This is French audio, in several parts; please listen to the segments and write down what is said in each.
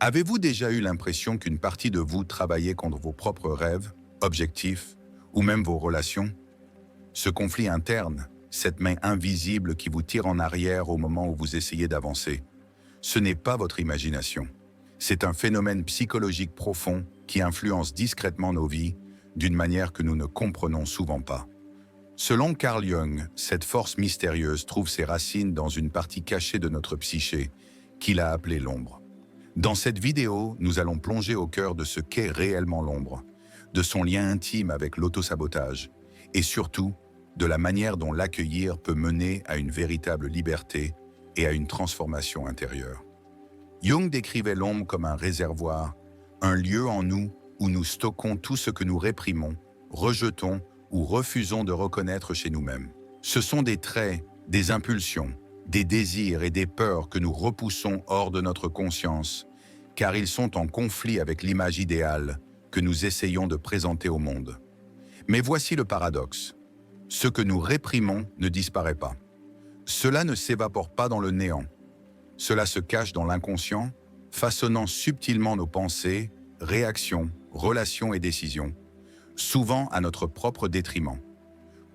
Avez-vous déjà eu l'impression qu'une partie de vous travaillait contre vos propres rêves, objectifs ou même vos relations? Ce conflit interne, cette main invisible qui vous tire en arrière au moment où vous essayez d'avancer, ce n'est pas votre imagination. C'est un phénomène psychologique profond qui influence discrètement nos vies d'une manière que nous ne comprenons souvent pas. Selon Carl Jung, cette force mystérieuse trouve ses racines dans une partie cachée de notre psyché, qu'il a appelée l'ombre. Dans cette vidéo, nous allons plonger au cœur de ce qu'est réellement l'ombre, de son lien intime avec l'autosabotage, et surtout, de la manière dont l'accueillir peut mener à une véritable liberté et à une transformation intérieure. Jung décrivait l'ombre comme un réservoir, un lieu en nous où nous stockons tout ce que nous réprimons, rejetons ou refusons de reconnaître chez nous-mêmes. Ce sont des traits, des impulsions, des désirs et des peurs que nous repoussons hors de notre conscience, car ils sont en conflit avec l'image idéale que nous essayons de présenter au monde. Mais voici le paradoxe. Ce que nous réprimons ne disparaît pas. Cela ne s'évapore pas dans le néant. Cela se cache dans l'inconscient, façonnant subtilement nos pensées, réactions, relations et décisions, souvent à notre propre détriment.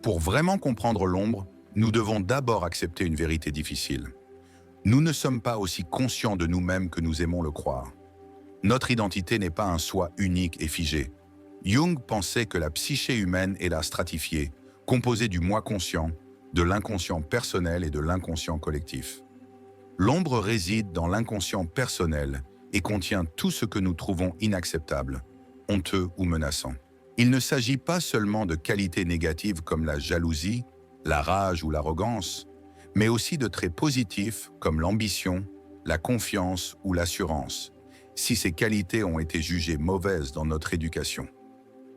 Pour vraiment comprendre l'ombre, nous devons d'abord accepter une vérité difficile. Nous ne sommes pas aussi conscients de nous-mêmes que nous aimons le croire. Notre identité n'est pas un soi unique et figé. Jung pensait que la psyché humaine est la stratifiée, composée du moi conscient, de l'inconscient personnel et de l'inconscient collectif. L'ombre réside dans l'inconscient personnel et contient tout ce que nous trouvons inacceptable, honteux ou menaçant. Il ne s'agit pas seulement de qualités négatives comme la jalousie, la rage ou l'arrogance, mais aussi de traits positifs comme l'ambition, la confiance ou l'assurance, si ces qualités ont été jugées mauvaises dans notre éducation.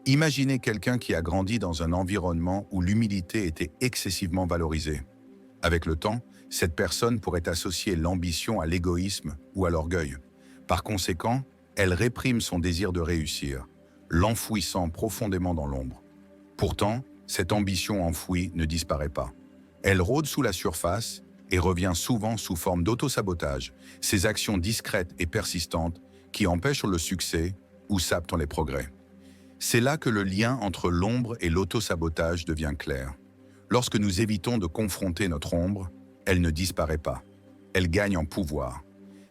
Imaginez quelqu'un qui a grandi dans un environnement où l'humilité était excessivement valorisée. Avec le temps, cette personne pourrait associer l'ambition à l'égoïsme ou à l'orgueil. Par conséquent, elle réprime son désir de réussir, l'enfouissant profondément dans l'ombre. Pourtant, cette ambition enfouie ne disparaît pas. Elle rôde sous la surface et revient souvent sous forme d'autosabotage, ces actions discrètes et persistantes qui empêchent le succès ou sapent les progrès. C'est là que le lien entre l'ombre et l'autosabotage devient clair. Lorsque nous évitons de confronter notre ombre, elle ne disparaît pas. Elle gagne en pouvoir.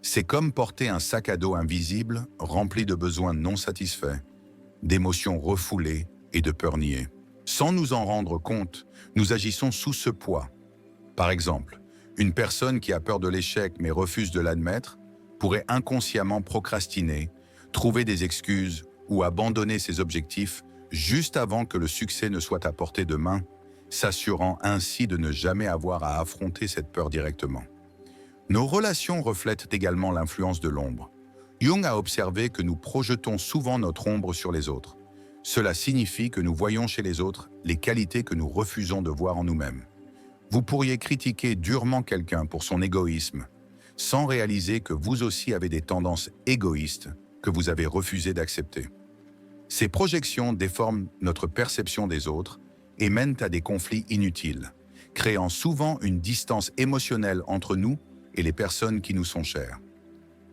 C'est comme porter un sac à dos invisible rempli de besoins non satisfaits, d'émotions refoulées et de peurs niées. Sans nous en rendre compte, nous agissons sous ce poids. Par exemple, une personne qui a peur de l'échec mais refuse de l'admettre pourrait inconsciemment procrastiner, trouver des excuses ou abandonner ses objectifs juste avant que le succès ne soit à portée de main, s'assurant ainsi de ne jamais avoir à affronter cette peur directement. Nos relations reflètent également l'influence de l'ombre. Jung a observé que nous projetons souvent notre ombre sur les autres. Cela signifie que nous voyons chez les autres les qualités que nous refusons de voir en nous-mêmes. Vous pourriez critiquer durement quelqu'un pour son égoïsme, sans réaliser que vous aussi avez des tendances égoïstes que vous avez refusé d'accepter. Ces projections déforment notre perception des autres et mènent à des conflits inutiles, créant souvent une distance émotionnelle entre nous et les personnes qui nous sont chères.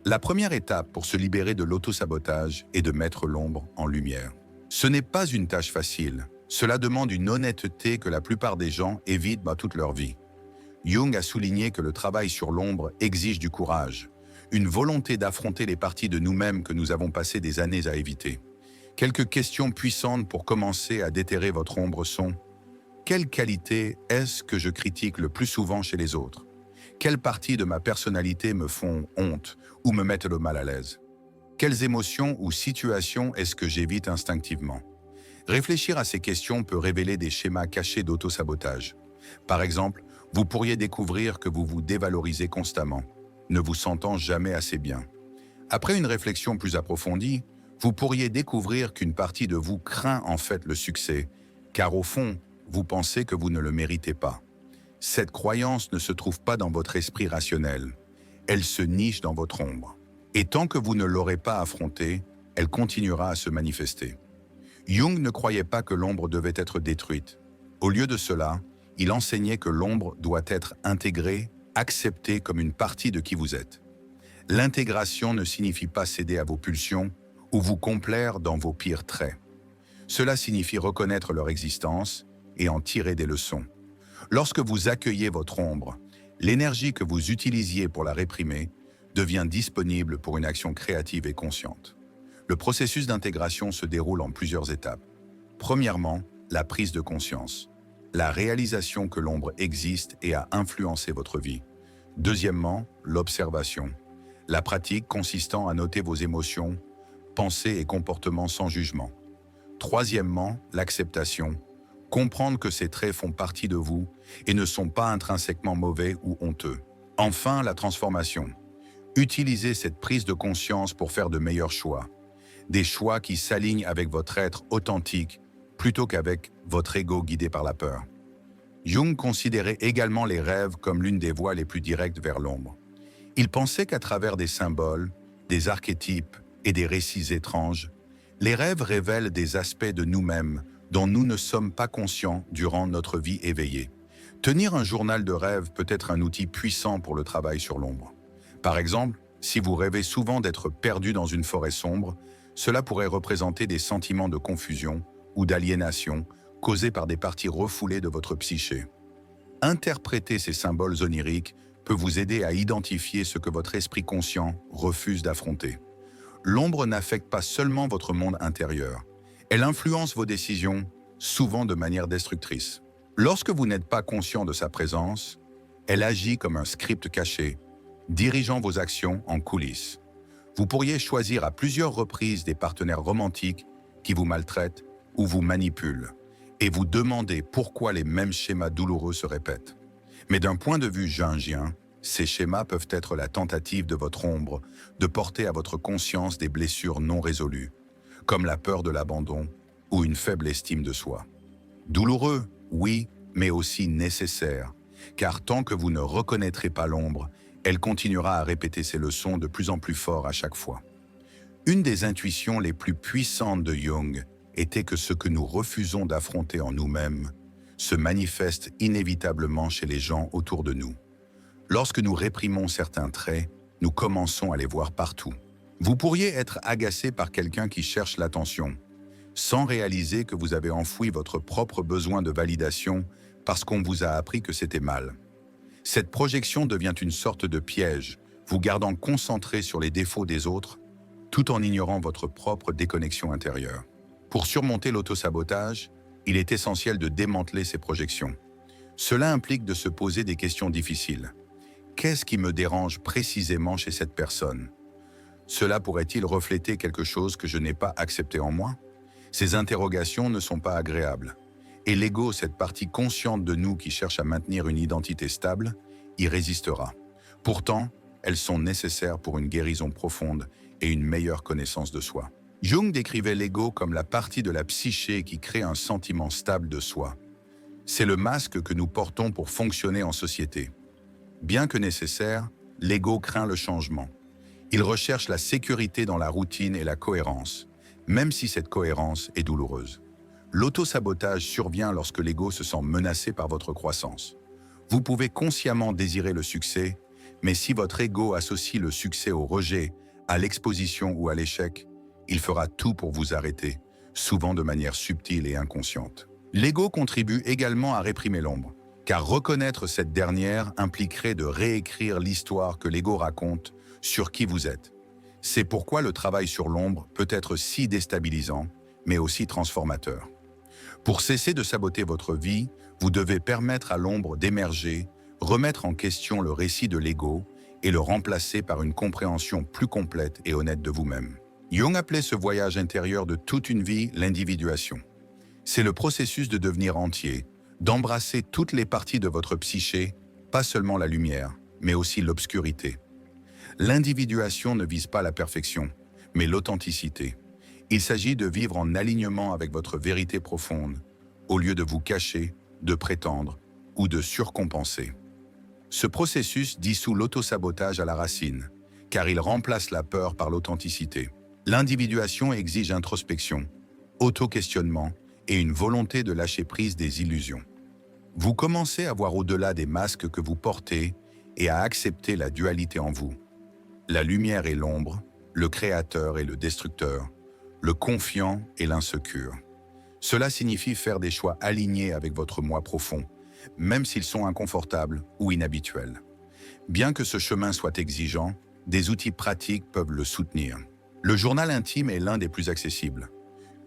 La première étape pour se libérer de l'autosabotage est de mettre l'ombre en lumière. Ce n'est pas une tâche facile. Cela demande une honnêteté que la plupart des gens évitent toute leur vie. Jung a souligné que le travail sur l'ombre exige du courage, une volonté d'affronter les parties de nous-mêmes que nous avons passé des années à éviter. Quelques questions puissantes pour commencer à déterrer votre ombre sont: quelle qualité est-ce que je critique le plus souvent chez les autres? Quelles parties de ma personnalité me font honte ou me mettent le mal à l'aise? Quelles émotions ou situations est-ce que j'évite instinctivement? Réfléchir à ces questions peut révéler des schémas cachés d'autosabotage. Par exemple, vous pourriez découvrir que vous vous dévalorisez constamment, ne vous sentant jamais assez bien. Après une réflexion plus approfondie, vous pourriez découvrir qu'une partie de vous craint en fait le succès, car au fond, vous pensez que vous ne le méritez pas. Cette croyance ne se trouve pas dans votre esprit rationnel, elle se niche dans votre ombre. Et tant que vous ne l'aurez pas affrontée, elle continuera à se manifester. Jung ne croyait pas que l'ombre devait être détruite. Au lieu de cela, il enseignait que l'ombre doit être intégrée, acceptée comme une partie de qui vous êtes. L'intégration ne signifie pas céder à vos pulsions ou vous complaire dans vos pires traits. Cela signifie reconnaître leur existence et en tirer des leçons. Lorsque vous accueillez votre ombre, l'énergie que vous utilisiez pour la réprimer devient disponible pour une action créative et consciente. Le processus d'intégration se déroule en plusieurs étapes. Premièrement, la prise de conscience, la réalisation que l'ombre existe et a influencé votre vie. Deuxièmement, l'observation, la pratique consistant à noter vos émotions, pensées et comportements sans jugement. Troisièmement, l'acceptation, comprendre que ces traits font partie de vous et ne sont pas intrinsèquement mauvais ou honteux. Enfin, la transformation. Utilisez cette prise de conscience pour faire de meilleurs choix. Des choix qui s'alignent avec votre être authentique plutôt qu'avec votre ego guidé par la peur. Jung considérait également les rêves comme l'une des voies les plus directes vers l'ombre. Il pensait qu'à travers des symboles, des archétypes et des récits étranges, les rêves révèlent des aspects de nous-mêmes dont nous ne sommes pas conscients durant notre vie éveillée. Tenir un journal de rêves peut être un outil puissant pour le travail sur l'ombre. Par exemple, si vous rêvez souvent d'être perdu dans une forêt sombre, cela pourrait représenter des sentiments de confusion ou d'aliénation causés par des parties refoulées de votre psyché. Interpréter ces symboles oniriques peut vous aider à identifier ce que votre esprit conscient refuse d'affronter. L'ombre n'affecte pas seulement votre monde intérieur, elle influence vos décisions, souvent de manière destructrice. Lorsque vous n'êtes pas conscient de sa présence, elle agit comme un script caché, dirigeant vos actions en coulisses. Vous pourriez choisir à plusieurs reprises des partenaires romantiques qui vous maltraitent ou vous manipulent, et vous demander pourquoi les mêmes schémas douloureux se répètent. Mais d'un point de vue jungien, ces schémas peuvent être la tentative de votre ombre de porter à votre conscience des blessures non résolues, comme la peur de l'abandon ou une faible estime de soi. Douloureux, oui, mais aussi nécessaire, car tant que vous ne reconnaîtrez pas l'ombre, elle continuera à répéter ses leçons de plus en plus fort à chaque fois. Une des intuitions les plus puissantes de Jung était que ce que nous refusons d'affronter en nous-mêmes se manifeste inévitablement chez les gens autour de nous. Lorsque nous réprimons certains traits, nous commençons à les voir partout. Vous pourriez être agacé par quelqu'un qui cherche l'attention, sans réaliser que vous avez enfoui votre propre besoin de validation parce qu'on vous a appris que c'était mal. Cette projection devient une sorte de piège, vous gardant concentré sur les défauts des autres, tout en ignorant votre propre déconnexion intérieure. Pour surmonter l'autosabotage, il est essentiel de démanteler ces projections. Cela implique de se poser des questions difficiles. Qu'est-ce qui me dérange précisément chez cette personne? Cela pourrait-il refléter quelque chose que je n'ai pas accepté en moi? Ces interrogations ne sont pas agréables. Et l'ego, cette partie consciente de nous qui cherche à maintenir une identité stable, y résistera. Pourtant, elles sont nécessaires pour une guérison profonde et une meilleure connaissance de soi. Jung décrivait l'ego comme la partie de la psyché qui crée un sentiment stable de soi. C'est le masque que nous portons pour fonctionner en société. Bien que nécessaire, l'ego craint le changement. Il recherche la sécurité dans la routine et la cohérence, même si cette cohérence est douloureuse. L'autosabotage survient lorsque l'ego se sent menacé par votre croissance. Vous pouvez consciemment désirer le succès, mais si votre ego associe le succès au rejet, à l'exposition ou à l'échec, il fera tout pour vous arrêter, souvent de manière subtile et inconsciente. L'ego contribue également à réprimer l'ombre, car reconnaître cette dernière impliquerait de réécrire l'histoire que l'ego raconte sur qui vous êtes. C'est pourquoi le travail sur l'ombre peut être si déstabilisant, mais aussi transformateur. Pour cesser de saboter votre vie, vous devez permettre à l'ombre d'émerger, remettre en question le récit de l'ego et le remplacer par une compréhension plus complète et honnête de vous-même. Jung appelait ce voyage intérieur de toute une vie l'individuation. C'est le processus de devenir entier, d'embrasser toutes les parties de votre psyché, pas seulement la lumière, mais aussi l'obscurité. L'individuation ne vise pas la perfection, mais l'authenticité. Il s'agit de vivre en alignement avec votre vérité profonde, au lieu de vous cacher, de prétendre ou de surcompenser. Ce processus dissout l'autosabotage à la racine, car il remplace la peur par l'authenticité. L'individuation exige introspection, auto-questionnement et une volonté de lâcher prise des illusions. Vous commencez à voir au-delà des masques que vous portez et à accepter la dualité en vous. la lumière et l'ombre, le créateur et le destructeur, le confiant et l'insécure. Cela signifie faire des choix alignés avec votre moi profond, même s'ils sont inconfortables ou inhabituels. Bien que ce chemin soit exigeant, des outils pratiques peuvent le soutenir. Le journal intime est l'un des plus accessibles.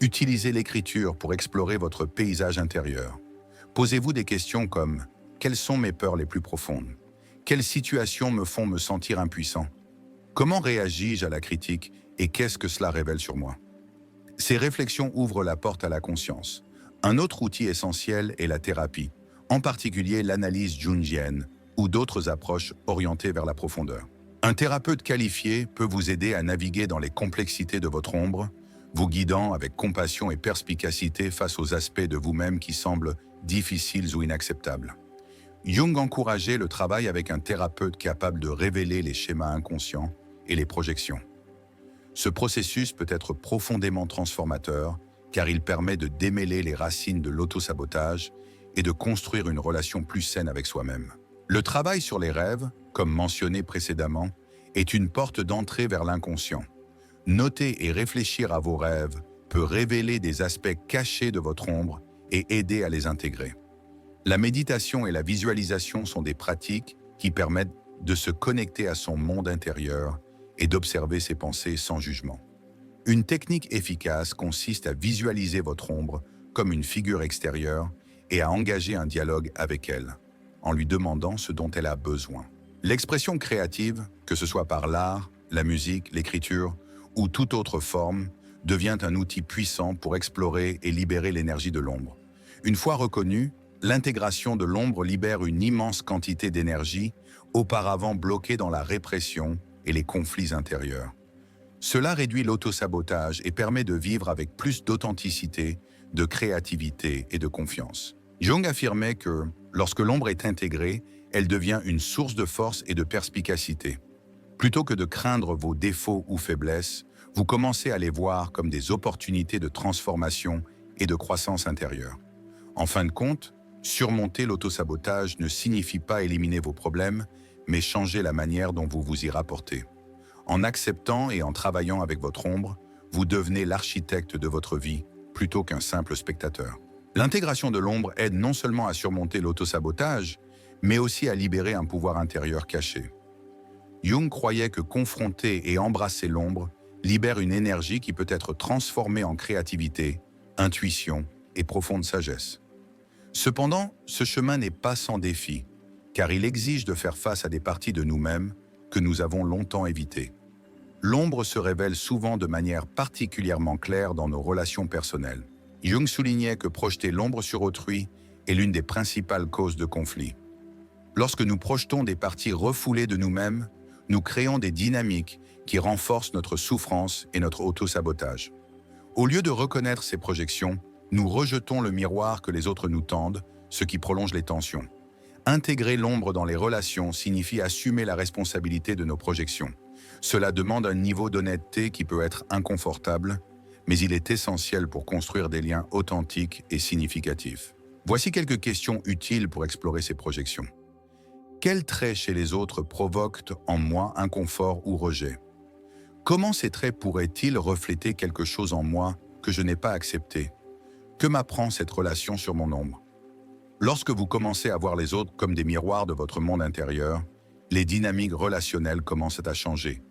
Utilisez l'écriture pour explorer votre paysage intérieur. Posez-vous des questions comme « Quelles sont mes peurs les plus profondes ? Quelles situations me font me sentir impuissant ? Comment réagis-je à la critique et qu'est-ce que cela révèle sur moi ?» Ces réflexions ouvrent la porte à la conscience. Un autre outil essentiel est la thérapie, en particulier l'analyse jungienne ou d'autres approches orientées vers la profondeur. Un thérapeute qualifié peut vous aider à naviguer dans les complexités de votre ombre, vous guidant avec compassion et perspicacité face aux aspects de vous-même qui semblent difficiles ou inacceptables. Jung encourageait le travail avec un thérapeute capable de révéler les schémas inconscients et les projections. Ce processus peut être profondément transformateur car il permet de démêler les racines de l'autosabotage et de construire une relation plus saine avec soi-même. Le travail sur les rêves, comme mentionné précédemment, est une porte d'entrée vers l'inconscient. Noter et réfléchir à vos rêves peut révéler des aspects cachés de votre ombre et aider à les intégrer. La méditation et la visualisation sont des pratiques qui permettent de se connecter à son monde intérieur et d'observer ses pensées sans jugement. Une technique efficace consiste à visualiser votre ombre comme une figure extérieure et à engager un dialogue avec elle, en lui demandant ce dont elle a besoin. L'expression créative, que ce soit par l'art, la musique, l'écriture ou toute autre forme, devient un outil puissant pour explorer et libérer l'énergie de l'ombre. Une fois reconnue, l'intégration de l'ombre libère une immense quantité d'énergie auparavant bloquée dans la répression et les conflits intérieurs. Cela réduit l'autosabotage et permet de vivre avec plus d'authenticité, de créativité et de confiance. Jung affirmait que, lorsque l'ombre est intégrée, elle devient une source de force et de perspicacité. Plutôt que de craindre vos défauts ou faiblesses, vous commencez à les voir comme des opportunités de transformation et de croissance intérieure. En fin de compte, surmonter l'autosabotage ne signifie pas éliminer vos problèmes, mais changer la manière dont vous vous y rapportez. En acceptant et en travaillant avec votre ombre, vous devenez l'architecte de votre vie plutôt qu'un simple spectateur. L'intégration de l'ombre aide non seulement à surmonter l'autosabotage, mais aussi à libérer un pouvoir intérieur caché. Jung croyait que confronter et embrasser l'ombre libère une énergie qui peut être transformée en créativité, intuition et profonde sagesse. Cependant, ce chemin n'est pas sans défi, car il exige de faire face à des parties de nous-mêmes que nous avons longtemps évitées. L'ombre se révèle souvent de manière particulièrement claire dans nos relations personnelles. Jung soulignait que projeter l'ombre sur autrui est l'une des principales causes de conflit. Lorsque nous projetons des parties refoulées de nous-mêmes, nous créons des dynamiques qui renforcent notre souffrance et notre autosabotage. Au lieu de reconnaître ces projections, nous rejetons le miroir que les autres nous tendent, ce qui prolonge les tensions. Intégrer l'ombre dans les relations signifie assumer la responsabilité de nos projections. Cela demande un niveau d'honnêteté qui peut être inconfortable, mais il est essentiel pour construire des liens authentiques et significatifs. Voici quelques questions utiles pour explorer ces projections. Quels traits chez les autres provoquent en moi inconfort ou rejet? Comment ces traits pourraient-ils refléter quelque chose en moi que je n'ai pas accepté? Que m'apprend cette relation sur mon ombre? Lorsque vous commencez à voir les autres comme des miroirs de votre monde intérieur, les dynamiques relationnelles commencent à changer.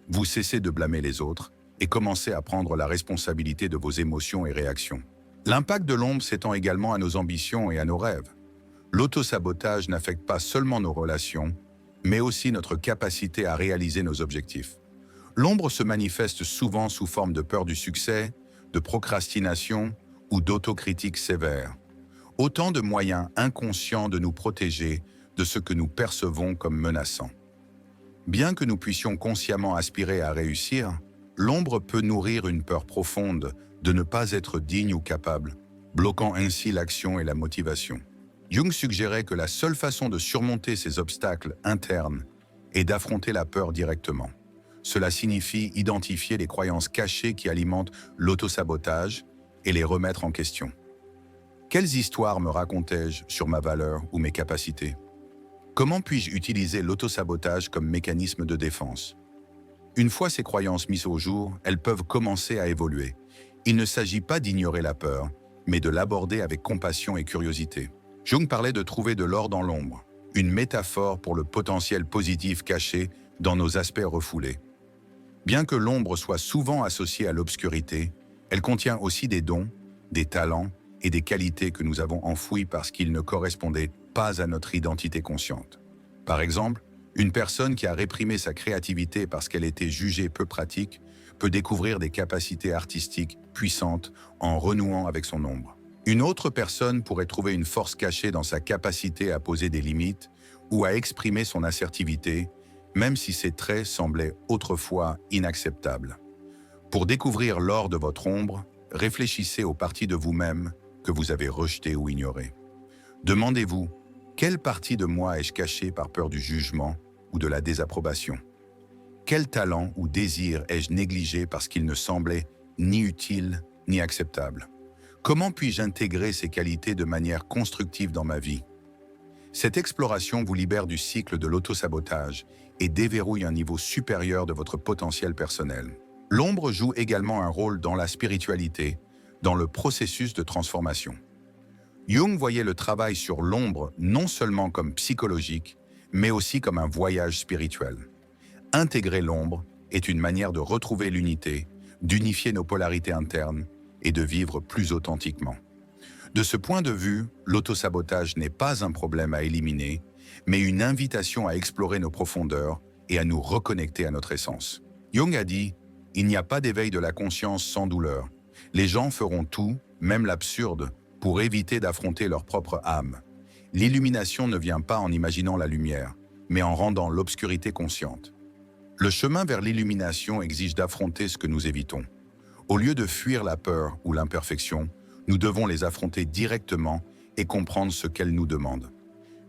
Vous cessez de blâmer les autres et commencez à prendre la responsabilité de vos émotions et réactions. L'impact de l'ombre s'étend également à nos ambitions et à nos rêves. L'autosabotage n'affecte pas seulement nos relations, mais aussi notre capacité à réaliser nos objectifs. L'ombre se manifeste souvent sous forme de peur du succès, de procrastination ou d'autocritique sévère. Autant de moyens inconscients de nous protéger de ce que nous percevons comme menaçant. Bien que nous puissions consciemment aspirer à réussir, l'ombre peut nourrir une peur profonde de ne pas être digne ou capable, bloquant ainsi l'action et la motivation. Jung suggérait que la seule façon de surmonter ces obstacles internes est d'affronter la peur directement. Cela signifie identifier les croyances cachées qui alimentent l'autosabotage et les remettre en question. Quelles histoires me racontais-je sur ma valeur ou mes capacités? Comment puis-je utiliser l'autosabotage comme mécanisme de défense? Une fois ces croyances mises au jour, elles peuvent commencer à évoluer. Il ne s'agit pas d'ignorer la peur, mais de l'aborder avec compassion et curiosité. Jung parlait de trouver de l'or dans l'ombre, une métaphore pour le potentiel positif caché dans nos aspects refoulés. Bien que l'ombre soit souvent associée à l'obscurité, elle contient aussi des dons, des talents et des qualités que nous avons enfouis parce qu'ils ne correspondaient pas à notre identité consciente. Par exemple, une personne qui a réprimé sa créativité parce qu'elle était jugée peu pratique peut découvrir des capacités artistiques puissantes en renouant avec son ombre. Une autre personne pourrait trouver une force cachée dans sa capacité à poser des limites ou à exprimer son assertivité, même si ses traits semblaient autrefois inacceptables. Pour découvrir l'or de votre ombre, réfléchissez aux parties de vous-même que vous avez rejetées ou ignorées. Demandez-vous, quelle partie de moi ai-je cachée par peur du jugement ou de la désapprobation? Quel talent ou désir ai-je négligé parce qu'il ne semblait ni utile ni acceptable? Comment puis-je intégrer ces qualités de manière constructive dans ma vie? Cette exploration vous libère du cycle de l'autosabotage et déverrouille un niveau supérieur de votre potentiel personnel. L'ombre joue également un rôle dans la spiritualité, dans le processus de transformation. Jung voyait le travail sur l'ombre non seulement comme psychologique, mais aussi comme un voyage spirituel. Intégrer l'ombre est une manière de retrouver l'unité, d'unifier nos polarités internes et de vivre plus authentiquement. De ce point de vue, l'autosabotage n'est pas un problème à éliminer, mais une invitation à explorer nos profondeurs et à nous reconnecter à notre essence. Jung a dit « Il n'y a pas d'éveil de la conscience sans douleur. Les gens feront tout, même l'absurde, pour éviter d'affronter leur propre âme. L'illumination ne vient pas en imaginant la lumière, mais en rendant l'obscurité consciente. Le chemin vers l'illumination exige d'affronter ce que nous évitons. Au lieu de fuir la peur ou l'imperfection, nous devons les affronter directement et comprendre ce qu'elles nous demandent.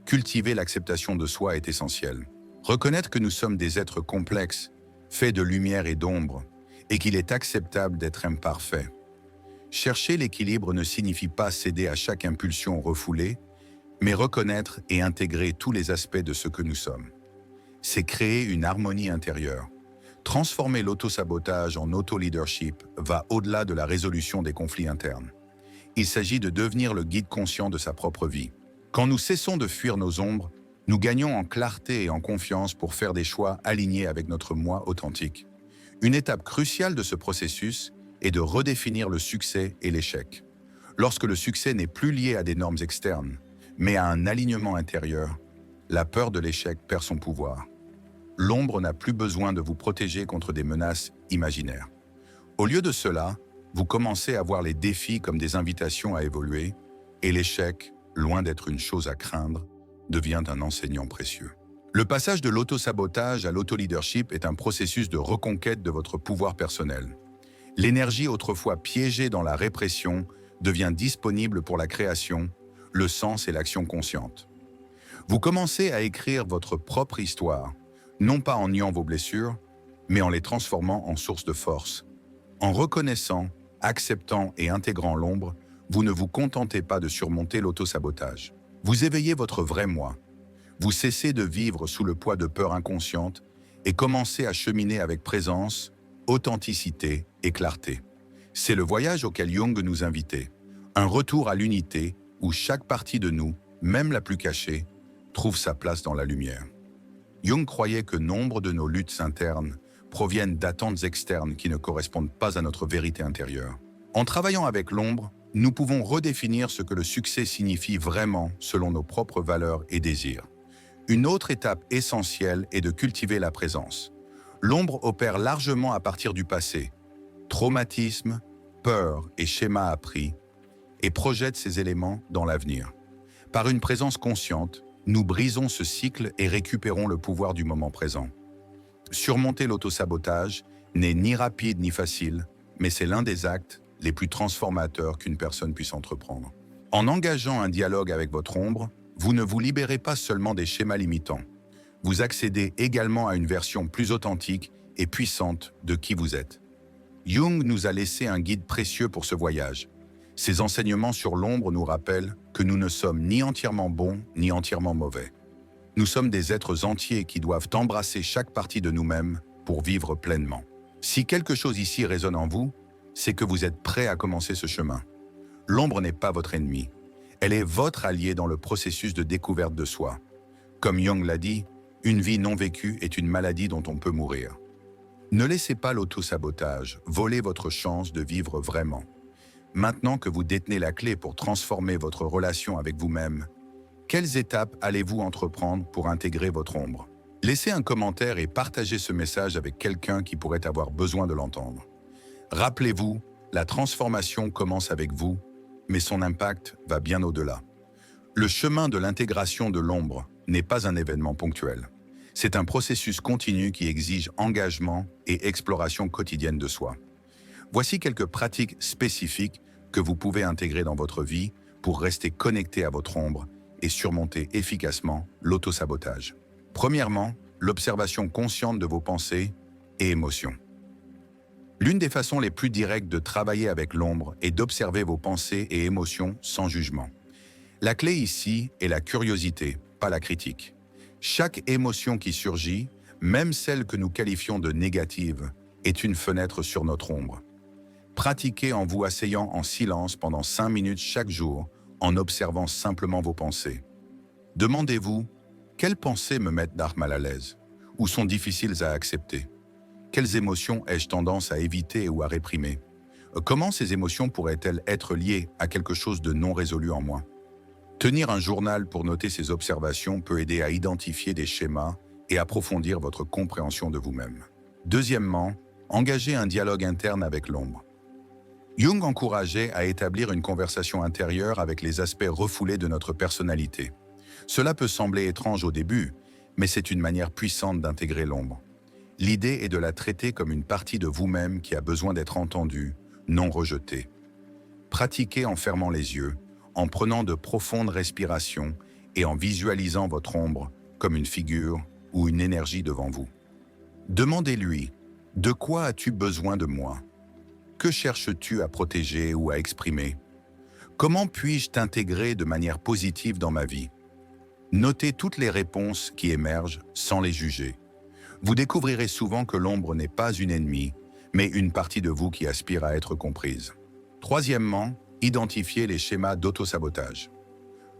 Cultiver l'acceptation de soi est essentiel. Reconnaître que nous sommes des êtres complexes, faits de lumière et d'ombre, et qu'il est acceptable d'être imparfait. Chercher l'équilibre ne signifie pas céder à chaque impulsion refoulée, mais reconnaître et intégrer tous les aspects de ce que nous sommes. C'est créer une harmonie intérieure. Transformer l'autosabotage en auto-leadership va au-delà de la résolution des conflits internes. Il s'agit de devenir le guide conscient de sa propre vie. Quand nous cessons de fuir nos ombres, nous gagnons en clarté et en confiance pour faire des choix alignés avec notre moi authentique. Une étape cruciale de ce processus est de redéfinir le succès et l'échec. Lorsque le succès n'est plus lié à des normes externes, mais à un alignement intérieur, la peur de l'échec perd son pouvoir. L'ombre n'a plus besoin de vous protéger contre des menaces imaginaires. Au lieu de cela, vous commencez à voir les défis comme des invitations à évoluer, et l'échec, loin d'être une chose à craindre, devient un enseignant précieux. Le passage de l'autosabotage à l'auto-leadership est un processus de reconquête de votre pouvoir personnel. L'énergie autrefois piégée dans la répression devient disponible pour la création, le sens et l'action consciente. Vous commencez à écrire votre propre histoire, non pas en niant vos blessures, mais en les transformant en source de force. En reconnaissant, acceptant et intégrant l'ombre, vous ne vous contentez pas de surmonter l'autosabotage. Vous éveillez votre vrai moi. Vous cessez de vivre sous le poids de peurs inconscientes et commencez à cheminer avec présence, authenticité et clarté. C'est le voyage auquel Jung nous invitait. Un retour à l'unité où chaque partie de nous, même la plus cachée, trouve sa place dans la lumière. Jung croyait que nombre de nos luttes internes proviennent d'attentes externes qui ne correspondent pas à notre vérité intérieure. En travaillant avec l'ombre, nous pouvons redéfinir ce que le succès signifie vraiment selon nos propres valeurs et désirs. Une autre étape essentielle est de cultiver la présence. L'ombre opère largement à partir du passé, traumatisme, peur et schémas appris, et projette ces éléments dans l'avenir. Par une présence consciente, nous brisons ce cycle et récupérons le pouvoir du moment présent. Surmonter l'autosabotage n'est ni rapide ni facile, mais c'est l'un des actes les plus transformateurs qu'une personne puisse entreprendre. En engageant un dialogue avec votre ombre, vous ne vous libérez pas seulement des schémas limitants. Vous accédez également à une version plus authentique et puissante de qui vous êtes. Jung nous a laissé un guide précieux pour ce voyage. Ses enseignements sur l'ombre nous rappellent que nous ne sommes ni entièrement bons ni entièrement mauvais. Nous sommes des êtres entiers qui doivent embrasser chaque partie de nous-mêmes pour vivre pleinement. Si quelque chose ici résonne en vous, c'est que vous êtes prêt à commencer ce chemin. L'ombre n'est pas votre ennemi. Elle est votre allié dans le processus de découverte de soi. Comme Jung l'a dit, une vie non vécue est une maladie dont on peut mourir. Ne laissez pas l'auto-sabotage voler votre chance de vivre vraiment. Maintenant que vous détenez la clé pour transformer votre relation avec vous-même, quelles étapes allez-vous entreprendre pour intégrer votre ombre? Laissez un commentaire et partagez ce message avec quelqu'un qui pourrait avoir besoin de l'entendre. Rappelez-vous, la transformation commence avec vous, mais son impact va bien au-delà. Le chemin de l'intégration de l'ombre n'est pas un événement ponctuel. C'est un processus continu qui exige engagement et exploration quotidienne de soi. Voici quelques pratiques spécifiques que vous pouvez intégrer dans votre vie pour rester connecté à votre ombre et surmonter efficacement l'autosabotage. Premièrement, l'observation consciente de vos pensées et émotions. L'une des façons les plus directes de travailler avec l'ombre est d'observer vos pensées et émotions sans jugement. La clé ici est la curiosité, pas la critique. Chaque émotion qui surgit, même celle que nous qualifions de négative, est une fenêtre sur notre ombre. Pratiquez en vous asseyant en silence pendant 5 minutes chaque jour, en observant simplement vos pensées. Demandez-vous, quelles pensées me mettent mal à l'aise ou sont difficiles à accepter? Quelles émotions ai-je tendance à éviter ou à réprimer? Comment ces émotions pourraient-elles être liées à quelque chose de non résolu en moi? Tenir un journal pour noter ces observations peut aider à identifier des schémas et approfondir votre compréhension de vous-même. Deuxièmement, engagez un dialogue interne avec l'ombre. Jung encourageait à établir une conversation intérieure avec les aspects refoulés de notre personnalité. Cela peut sembler étrange au début, mais c'est une manière puissante d'intégrer l'ombre. L'idée est de la traiter comme une partie de vous-même qui a besoin d'être entendue, non rejetée. Pratiquez en fermant les yeux, en prenant de profondes respirations et en visualisant votre ombre comme une figure ou une énergie devant vous. Demandez-lui, de quoi as-tu besoin de moi? Que cherches-tu à protéger ou à exprimer? Comment puis-je t'intégrer de manière positive dans ma vie? Notez toutes les réponses qui émergent sans les juger. Vous découvrirez souvent que l'ombre n'est pas une ennemie, mais une partie de vous qui aspire à être comprise. Troisièmement, identifiez les schémas d'autosabotage.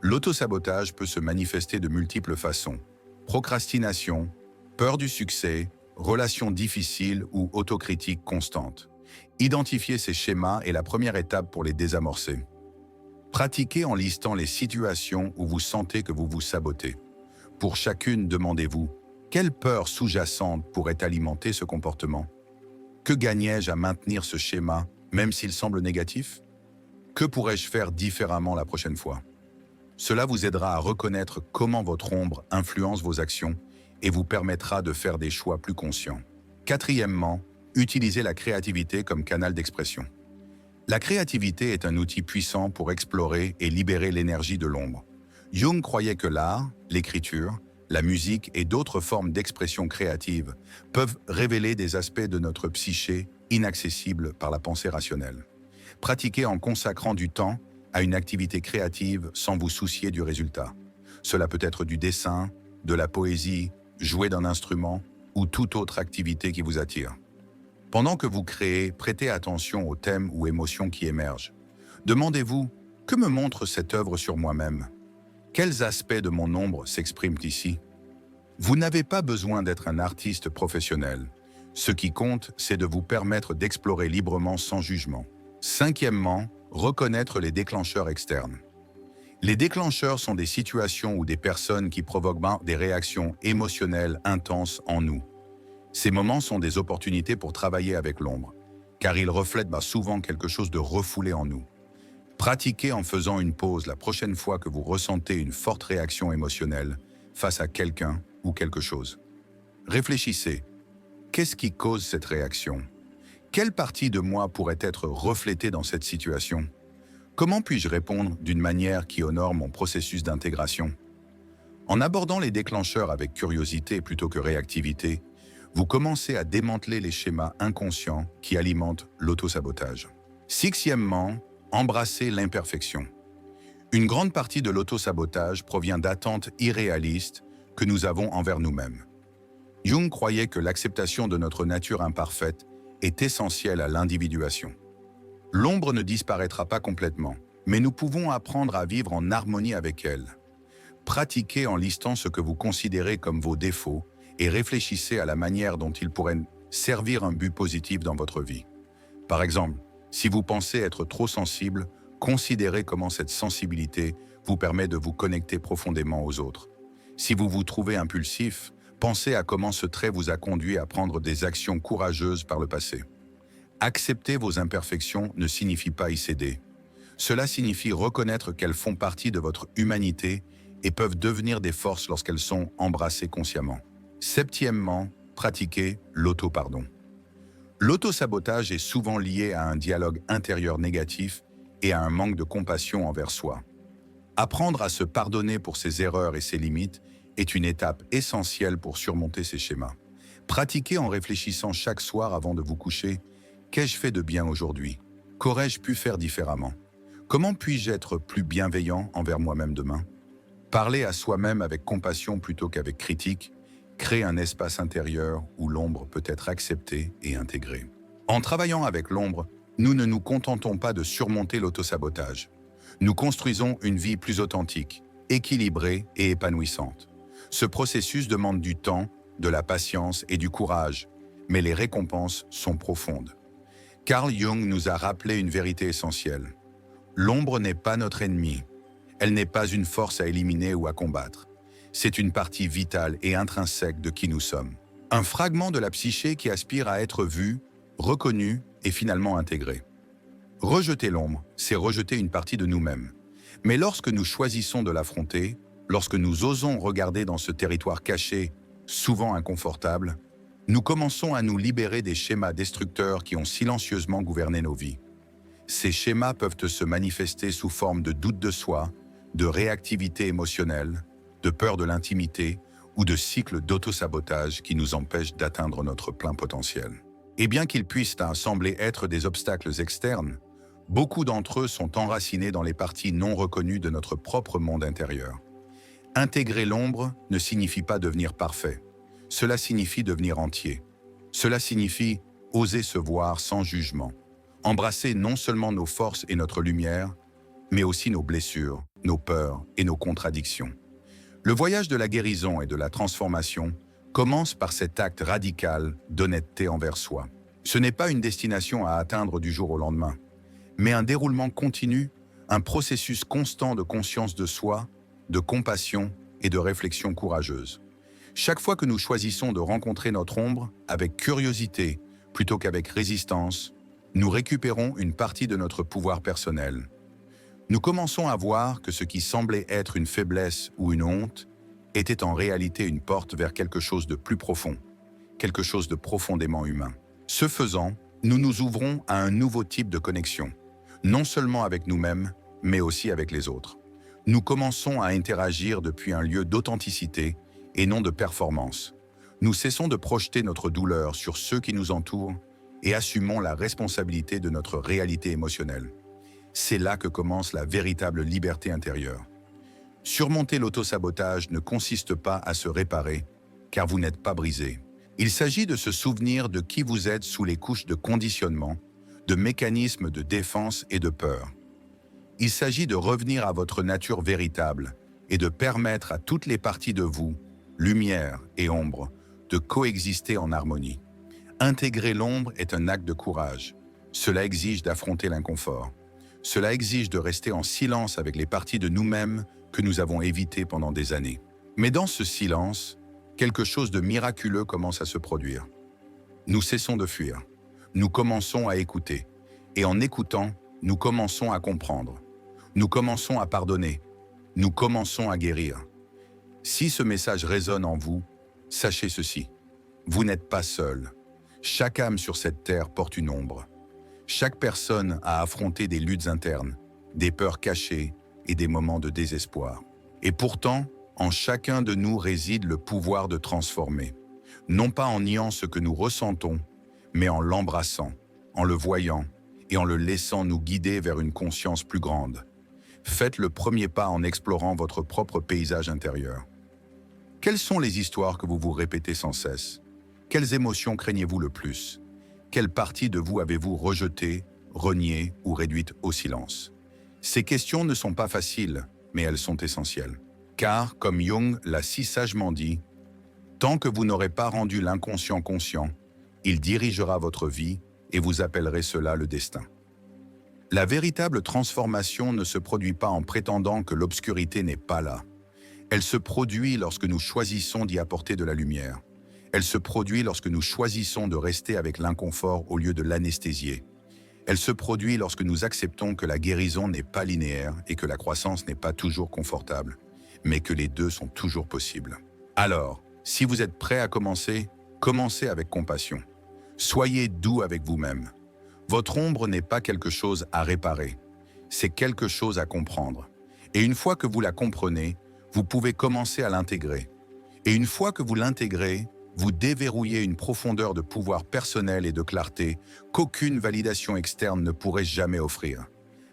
L'autosabotage peut se manifester de multiples façons. Procrastination, peur du succès, relations difficiles ou autocritique constante. Identifier ces schémas est la première étape pour les désamorcer. Pratiquez en listant les situations où vous sentez que vous vous sabotez. Pour chacune, demandez-vous, quelle peur sous-jacente pourrait alimenter ce comportement? Que gagnerais-je à maintenir ce schéma, même s'il semble négatif? Que pourrais-je faire différemment la prochaine fois? Cela vous aidera à reconnaître comment votre ombre influence vos actions et vous permettra de faire des choix plus conscients. Quatrièmement, utilisez la créativité comme canal d'expression. La créativité est un outil puissant pour explorer et libérer l'énergie de l'ombre. Jung croyait que l'art, l'écriture, la musique et d'autres formes d'expression créative peuvent révéler des aspects de notre psyché inaccessibles par la pensée rationnelle. Pratiquez en consacrant du temps à une activité créative sans vous soucier du résultat. Cela peut être du dessin, de la poésie, jouer d'un instrument ou toute autre activité qui vous attire. Pendant que vous créez, prêtez attention aux thèmes ou émotions qui émergent. Demandez-vous, que me montre cette œuvre sur moi-même? Quels aspects de mon ombre s'expriment ici? Vous n'avez pas besoin d'être un artiste professionnel. Ce qui compte, c'est de vous permettre d'explorer librement sans jugement. Cinquièmement, reconnaître les déclencheurs externes. Les déclencheurs sont des situations ou des personnes qui provoquent des réactions émotionnelles intenses en nous. Ces moments sont des opportunités pour travailler avec l'ombre, car ils reflètent souvent quelque chose de refoulé en nous. Pratiquez en faisant une pause la prochaine fois que vous ressentez une forte réaction émotionnelle face à quelqu'un ou quelque chose. Réfléchissez. Qu'est-ce qui cause cette réaction? Quelle partie de moi pourrait être reflétée dans cette situation? Comment puis-je répondre d'une manière qui honore mon processus d'intégration? En abordant les déclencheurs avec curiosité plutôt que réactivité, vous commencez à démanteler les schémas inconscients qui alimentent l'autosabotage. Sixièmement, embrassez l'imperfection. Une grande partie de l'autosabotage provient d'attentes irréalistes que nous avons envers nous-mêmes. Jung croyait que l'acceptation de notre nature imparfaite est essentielle à l'individuation. L'ombre ne disparaîtra pas complètement, mais nous pouvons apprendre à vivre en harmonie avec elle. Pratiquez en listant ce que vous considérez comme vos défauts et réfléchissez à la manière dont ils pourraient servir un but positif dans votre vie. Par exemple, si vous pensez être trop sensible, considérez comment cette sensibilité vous permet de vous connecter profondément aux autres. Si vous vous trouvez impulsif, pensez à comment ce trait vous a conduit à prendre des actions courageuses par le passé. Accepter vos imperfections ne signifie pas y céder. Cela signifie reconnaître qu'elles font partie de votre humanité et peuvent devenir des forces lorsqu'elles sont embrassées consciemment. Septièmement, pratiquez l'auto-pardon. L'auto-sabotage est souvent lié à un dialogue intérieur négatif et à un manque de compassion envers soi. Apprendre à se pardonner pour ses erreurs et ses limites est une étape essentielle pour surmonter ces schémas. Pratiquez en réfléchissant chaque soir avant de vous coucher. Qu'ai-je fait de bien aujourd'hui? Qu'aurais-je pu faire différemment? Comment puis-je être plus bienveillant envers moi-même demain? Parler à soi-même avec compassion plutôt qu'avec critique crée un espace intérieur où l'ombre peut être acceptée et intégrée. En travaillant avec l'ombre, nous ne nous contentons pas de surmonter l'autosabotage. Nous construisons une vie plus authentique, équilibrée et épanouissante. Ce processus demande du temps, de la patience et du courage, mais les récompenses sont profondes. Carl Jung nous a rappelé une vérité essentielle. L'ombre n'est pas notre ennemi. Elle n'est pas une force à éliminer ou à combattre. C'est une partie vitale et intrinsèque de qui nous sommes. Un fragment de la psyché qui aspire à être vu, reconnu et finalement intégré. Rejeter l'ombre, c'est rejeter une partie de nous-mêmes. Mais lorsque nous choisissons de l'affronter, lorsque nous osons regarder dans ce territoire caché, souvent inconfortable, nous commençons à nous libérer des schémas destructeurs qui ont silencieusement gouverné nos vies. Ces schémas peuvent se manifester sous forme de doute de soi, de réactivité émotionnelle, de peur de l'intimité ou de cycles d'autosabotage qui nous empêchent d'atteindre notre plein potentiel. Et bien qu'ils puissent sembler être des obstacles externes, beaucoup d'entre eux sont enracinés dans les parties non reconnues de notre propre monde intérieur. Intégrer l'ombre ne signifie pas devenir parfait. Cela signifie devenir entier. Cela signifie oser se voir sans jugement. Embrasser non seulement nos forces et notre lumière, mais aussi nos blessures, nos peurs et nos contradictions. Le voyage de la guérison et de la transformation commence par cet acte radical d'honnêteté envers soi. Ce n'est pas une destination à atteindre du jour au lendemain, mais un déroulement continu, un processus constant de conscience de soi, de compassion et de réflexion courageuse. Chaque fois que nous choisissons de rencontrer notre ombre avec curiosité plutôt qu'avec résistance, nous récupérons une partie de notre pouvoir personnel. Nous commençons à voir que ce qui semblait être une faiblesse ou une honte était en réalité une porte vers quelque chose de plus profond, quelque chose de profondément humain. Ce faisant, nous nous ouvrons à un nouveau type de connexion, non seulement avec nous-mêmes, mais aussi avec les autres. Nous commençons à interagir depuis un lieu d'authenticité et non de performance. Nous cessons de projeter notre douleur sur ceux qui nous entourent et assumons la responsabilité de notre réalité émotionnelle. C'est là que commence la véritable liberté intérieure. Surmonter l'autosabotage ne consiste pas à se réparer, car vous n'êtes pas brisé. Il s'agit de se souvenir de qui vous êtes sous les couches de conditionnement, de mécanismes de défense et de peur. Il s'agit de revenir à votre nature véritable et de permettre à toutes les parties de vous, lumière et ombre, de coexister en harmonie. Intégrer l'ombre est un acte de courage. Cela exige d'affronter l'inconfort. Cela exige de rester en silence avec les parties de nous-mêmes que nous avons évitées pendant des années. Mais dans ce silence, quelque chose de miraculeux commence à se produire. Nous cessons de fuir. Nous commençons à écouter. Et en écoutant, nous commençons à comprendre. Nous commençons à pardonner. Nous commençons à guérir. Si ce message résonne en vous, sachez ceci. Vous n'êtes pas seul. Chaque âme sur cette terre porte une ombre. Chaque personne a affronté des luttes internes, des peurs cachées et des moments de désespoir. Et pourtant, en chacun de nous réside le pouvoir de transformer. Non pas en niant ce que nous ressentons, mais en l'embrassant, en le voyant et en le laissant nous guider vers une conscience plus grande. Faites le premier pas en explorant votre propre paysage intérieur. Quelles sont les histoires que vous vous répétez sans cesse? Quelles émotions craignez-vous le plus? Quelle partie de vous avez-vous rejetée, reniée ou réduite au silence? Ces questions ne sont pas faciles, mais elles sont essentielles. Car, comme Jung l'a si sagement dit, tant que vous n'aurez pas rendu l'inconscient conscient, il dirigera votre vie et vous appellerez cela le destin. La véritable transformation ne se produit pas en prétendant que l'obscurité n'est pas là. Elle se produit lorsque nous choisissons d'y apporter de la lumière. Elle se produit lorsque nous choisissons de rester avec l'inconfort au lieu de l'anesthésier. Elle se produit lorsque nous acceptons que la guérison n'est pas linéaire et que la croissance n'est pas toujours confortable, mais que les deux sont toujours possibles. Alors, si vous êtes prêt à commencer, commencez avec compassion. Soyez doux avec vous-même. Votre ombre n'est pas quelque chose à réparer, c'est quelque chose à comprendre. Et une fois que vous la comprenez, vous pouvez commencer à l'intégrer. Et une fois que vous l'intégrez, vous déverrouillez une profondeur de pouvoir personnel et de clarté qu'aucune validation externe ne pourrait jamais offrir.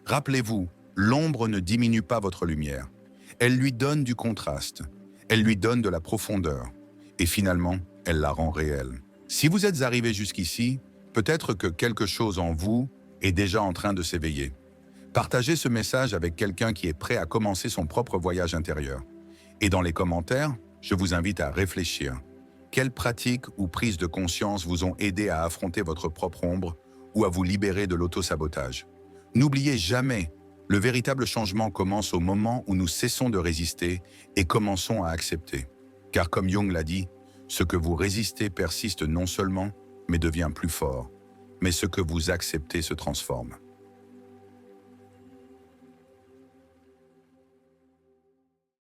Rappelez-vous, l'ombre ne diminue pas votre lumière. Elle lui donne du contraste, elle lui donne de la profondeur. Et finalement, elle la rend réelle. Si vous êtes arrivé jusqu'ici, peut-être que quelque chose en vous est déjà en train de s'éveiller. Partagez ce message avec quelqu'un qui est prêt à commencer son propre voyage intérieur. Et dans les commentaires, je vous invite à réfléchir. Quelles pratiques ou prises de conscience vous ont aidé à affronter votre propre ombre ou à vous libérer de l'auto-sabotage? N'oubliez jamais, le véritable changement commence au moment où nous cessons de résister et commençons à accepter. Car comme Jung l'a dit, ce que vous résistez persiste non seulement, mais devient plus fort. Mais ce que vous acceptez se transforme.